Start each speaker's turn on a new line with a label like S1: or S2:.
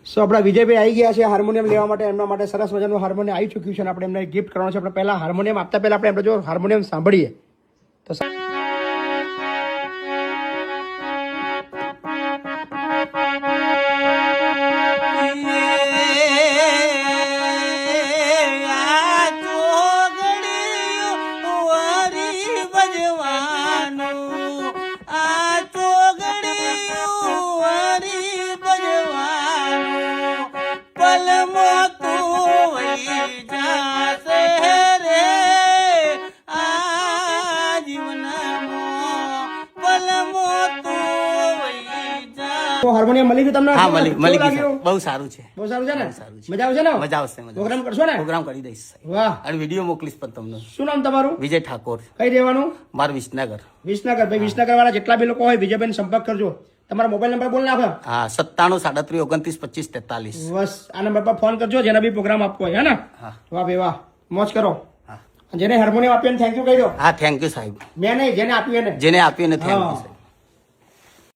S1: સો આપણા વિજયભાઈ આવી ગયા છે હાર્મોનિયમ લેવા માટે. એમના માટે સરસ મજાનું હાર્મોનિયમ આવી ચૂક્યું છે અને આપણે એમને ગિફ્ટ કરવાનું છે. આપણે પહેલા હાર્મોનિયમ આપતા પહેલા આપણે એમને જો હાર્મોનિયમ સાંભળીએ તો હાર્મોનિયમ મળી ગયું તમને?
S2: હા, મળી ગયું. બહુ સારું છે.
S1: બહુ સારું છે ને? મજા આવશે ને?
S2: મજા આવશે.
S1: પ્રોગ્રામ કરશો ને?
S2: પ્રોગ્રામ કરી દઈશ.
S1: વાહ.
S2: અને વિડીયો મોકલીશ પણ તમને.
S1: શું નામ તમારું?
S2: વિજય ઠાકોર.
S1: કઈ રહેવાનું?
S2: મારું વિસનગર.
S1: વિસનગર. ભાઈ વિસનગર વાળા જેટલા બી લોકો હોય વિજયભાઈ સંપર્ક કરજો. તમારો મોબાઈલ નંબર બોલ નાખો.
S2: હા, 97 37 29 25 43.
S1: બસ આ નંબર પર ફોન કરજો જેના બી પ્રોગ્રામ આપવો હોય. હે ને? વાહ ભાઈ વાહ, મોજ કરો. જેને હાર્મોનિયમ આપ્યું થેન્ક યુ કહી દો.
S2: હા, થેન્ક યુ સાહેબ.
S1: મેં નહીં, જેને આપ્યું એને.
S2: જેને આપ્યું એને થેન્ક યુ સાહેબ.